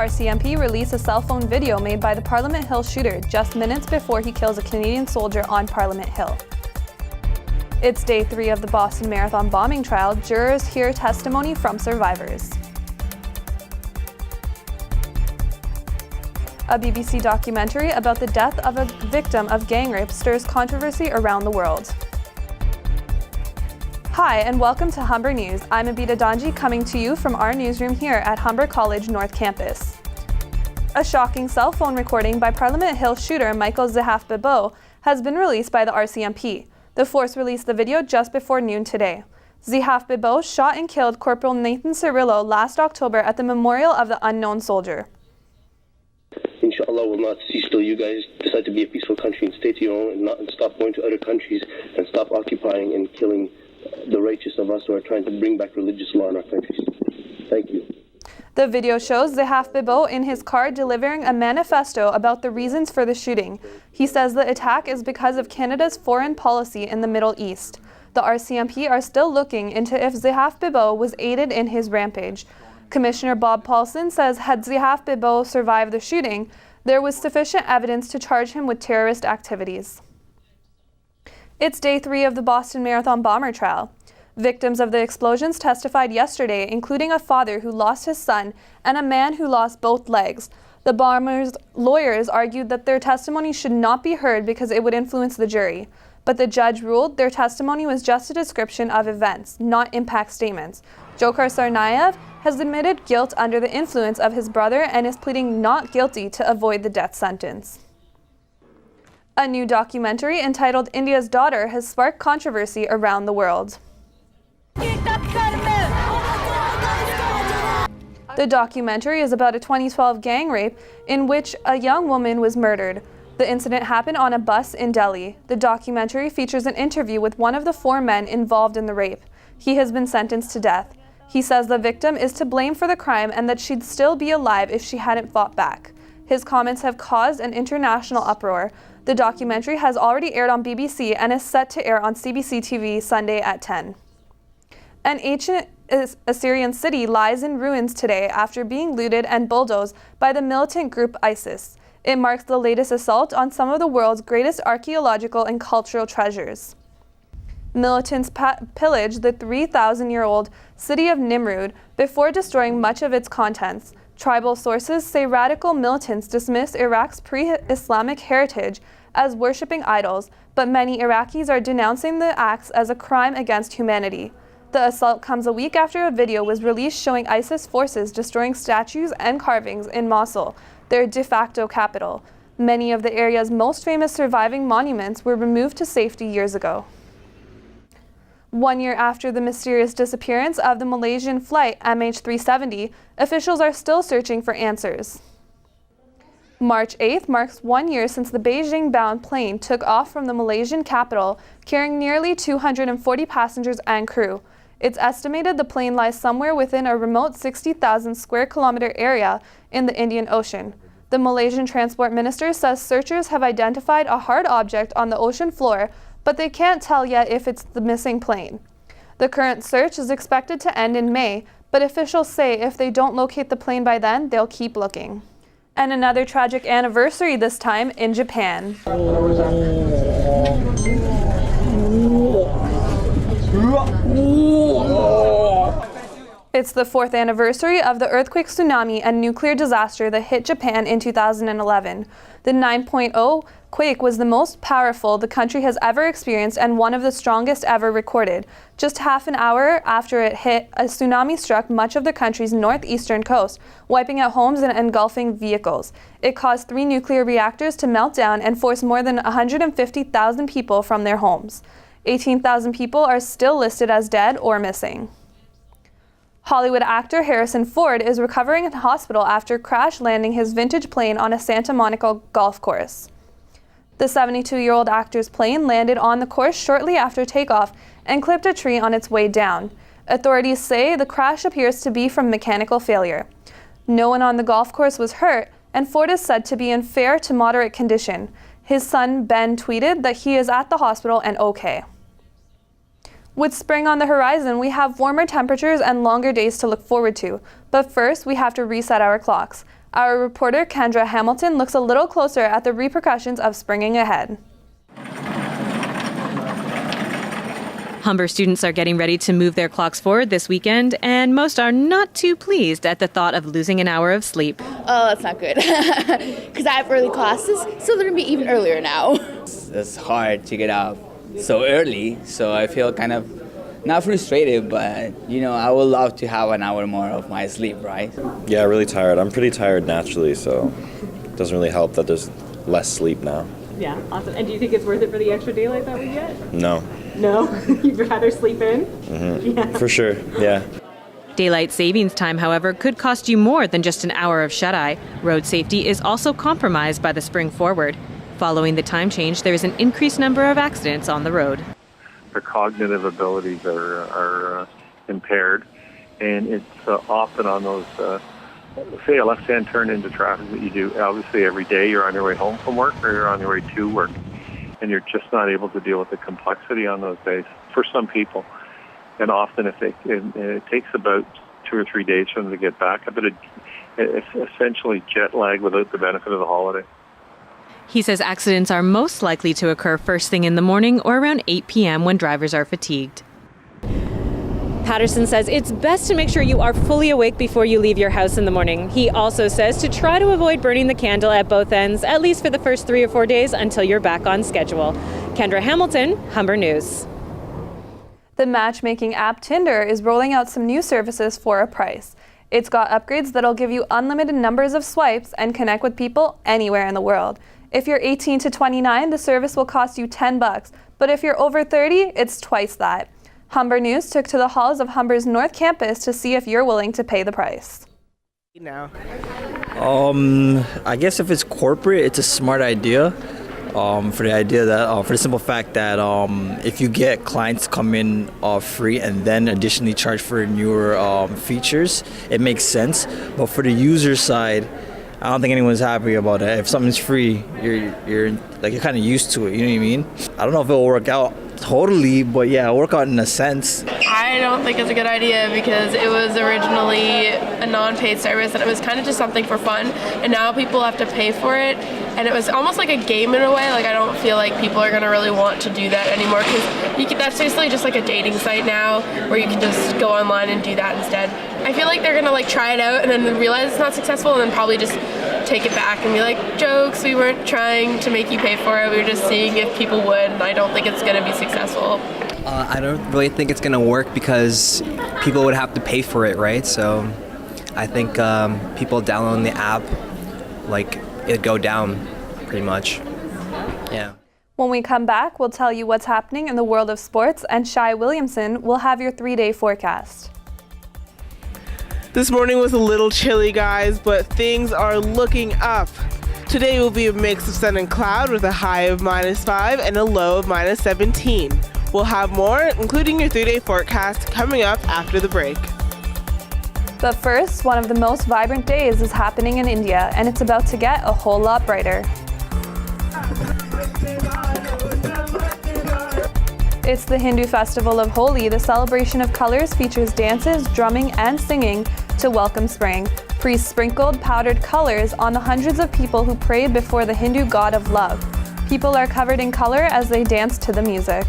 RCMP released a cell phone video made by the Parliament Hill shooter just minutes before he kills a Canadian soldier on Parliament Hill. It's day 3 of the Boston Marathon bombing trial. Jurors hear testimony from survivors. A BBC documentary about the death of a victim of gang rape stirs controversy around the world. Hi, and welcome to Humber News. I'm Abida Danji, coming to you from our newsroom here at Humber College North Campus. A shocking cell phone recording by Parliament Hill shooter Michael Zehaf-Bibeau has been released by the RCMP. The force released the video just before noon today. Zehaf-Bibeau shot and killed Corporal Nathan Cirillo last October at the Memorial of the Unknown Soldier. Inshallah will not cease till you guys decide to be a peaceful country and stay to your own and stop going to other countries and stop occupying and killing the righteous of us who are trying to bring back religious law in our countries. Thank you. The video shows Zehaf-Bibeau in his car delivering a manifesto about the reasons for the shooting. He says the attack is because of Canada's foreign policy in the Middle East. The RCMP are still looking into if Zehaf-Bibeau was aided in his rampage. Commissioner Bob Paulson says had Zehaf-Bibeau survived the shooting, there was sufficient evidence to charge him with terrorist activities. It's day 3 of the Boston Marathon bomber trial. Victims of the explosions testified yesterday, including a father who lost his son and a man who lost both legs. The bombers' lawyers argued that their testimony should not be heard because it would influence the jury. But the judge ruled their testimony was just a description of events, not impact statements. Dzhokhar Tsarnaev has admitted guilt under the influence of his brother and is pleading not guilty to avoid the death sentence. A new documentary entitled India's Daughter has sparked controversy around the world. The documentary is about a 2012 gang rape in which a young woman was murdered. The incident happened on a bus in Delhi. The documentary features an interview with one of the 4 men involved in the rape. He has been sentenced to death. He says the victim is to blame for the crime and that she'd still be alive if she hadn't fought back. His comments have caused an international uproar. The documentary has already aired on BBC and is set to air on CBC TV Sunday at 10. An ancient Assyrian city lies in ruins today after being looted and bulldozed by the militant group ISIS. It marks the latest assault on some of the world's greatest archaeological and cultural treasures. Militants pillaged the 3,000-year-old city of Nimrud before destroying much of its contents. Tribal sources say radical militants dismiss Iraq's pre-Islamic heritage as worshipping idols, but many Iraqis are denouncing the acts as a crime against humanity. The assault comes a week after a video was released showing ISIS forces destroying statues and carvings in Mosul, their de facto capital. Many of the area's most famous surviving monuments were removed to safety years ago. 1 year after the mysterious disappearance of the Malaysian flight MH370, officials are still searching for answers. March 8th marks 1 year since the Beijing-bound plane took off from the Malaysian capital, carrying nearly 240 passengers and crew. It's estimated the plane lies somewhere within a remote 60,000 square kilometer area in the Indian Ocean. The Malaysian transport minister says searchers have identified a hard object on the ocean floor, but they can't tell yet if it's the missing plane. The current search is expected to end in May, but officials say if they don't locate the plane by then, they'll keep looking. And another tragic anniversary this time in Japan. It's the 4th anniversary of the earthquake, tsunami, and nuclear disaster that hit Japan in 2011. The 9.0 quake was the most powerful the country has ever experienced and one of the strongest ever recorded. Just half an hour after it hit, a tsunami struck much of the country's northeastern coast, wiping out homes and engulfing vehicles. It caused 3 nuclear reactors to melt down and forced more than 150,000 people from their homes. 18,000 people are still listed as dead or missing. Hollywood actor Harrison Ford is recovering in hospital after crash landing his vintage plane on a Santa Monica golf course. The 72-year-old actor's plane landed on the course shortly after takeoff and clipped a tree on its way down. Authorities say the crash appears to be from mechanical failure. No one on the golf course was hurt, and Ford is said to be in fair to moderate condition. His son, Ben, tweeted that he is at the hospital and okay. With spring on the horizon, we have warmer temperatures and longer days to look forward to. But first, we have to reset our clocks. Our reporter Kendra Hamilton looks a little closer at the repercussions of springing ahead. Humber students are getting ready to move their clocks forward this weekend, and most are not too pleased at the thought of losing an hour of sleep. Oh, that's not good. Because I have early classes, so they're going to be even earlier now. It's hard to get up so early, so I feel kind of not frustrated, but I would love to have an hour more of my sleep, right? Yeah, really tired. I'm pretty tired naturally, so it doesn't really help that there's less sleep now. Yeah, awesome. And do you think it's worth it for the extra daylight that we get? No. No? You'd rather sleep in? Mm-hmm. Yeah. For sure, yeah. Daylight savings time, however, could cost you more than just an hour of shut-eye. Road safety is also compromised by the spring forward. Following the time change, there is an increased number of accidents on the road. Their cognitive abilities are impaired, and it's often on those, say, a left-hand turn into traffic that you do, obviously every day. You're on your way home from work or you're on your way to work, and you're just not able to deal with the complexity on those days for some people. And often it takes about 2 or 3 days for them to get back. But it's essentially jet lag without the benefit of the holiday. He says accidents are most likely to occur first thing in the morning or around 8 p.m. when drivers are fatigued. Patterson says it's best to make sure you are fully awake before you leave your house in the morning. He also says to try to avoid burning the candle at both ends, at least for the first 3 or 4 days until you're back on schedule. Kendra Hamilton, Humber News. The matchmaking app Tinder is rolling out some new services for a price. It's got upgrades that'll give you unlimited numbers of swipes and connect with people anywhere in the world. If you're 18 to 29, the service will cost you $10, but if you're over 30, it's twice that. Humber News took to the halls of Humber's North Campus to see if you're willing to pay the price. I guess if it's corporate, it's a smart idea. For the simple fact that if you get clients come in free and then additionally charge for newer features, it makes sense. But for the user side, I don't think anyone's happy about it. If something's free, you're kind of used to it. You know what I mean? I don't know if it'll work out totally, but yeah, it'll work out in a sense. I don't think it's a good idea because it was originally a non-paid service and it was kind of just something for fun, and now people have to pay for it, and it was almost like a game in a way. Like, I don't feel like people are going to really want to do that anymore because that's basically just like a dating site now where you can just go online and do that instead. I feel like they're going to try it out and then realize it's not successful and then probably just take it back and be like, jokes, we weren't trying to make you pay for it, we were just seeing if people would, and I don't think it's going to be successful. I don't really think it's going to work because people would have to pay for it, right? So I think people downloading the app, it'd go down pretty much. Yeah. When we come back, we'll tell you what's happening in the world of sports, and Shai Williamson will have your 3-day forecast. This morning was a little chilly, guys, but things are looking up. Today will be a mix of sun and cloud with a high of -5 and a low of -17. We'll have more, including your 3-day forecast, coming up after the break. But first, one of the most vibrant days is happening in India, and it's about to get a whole lot brighter. It's the Hindu festival of Holi. The celebration of colors features dances, drumming, and singing to welcome spring. Priests sprinkled powdered colors on the hundreds of people who prayed before the Hindu god of love. People are covered in color as they dance to the music.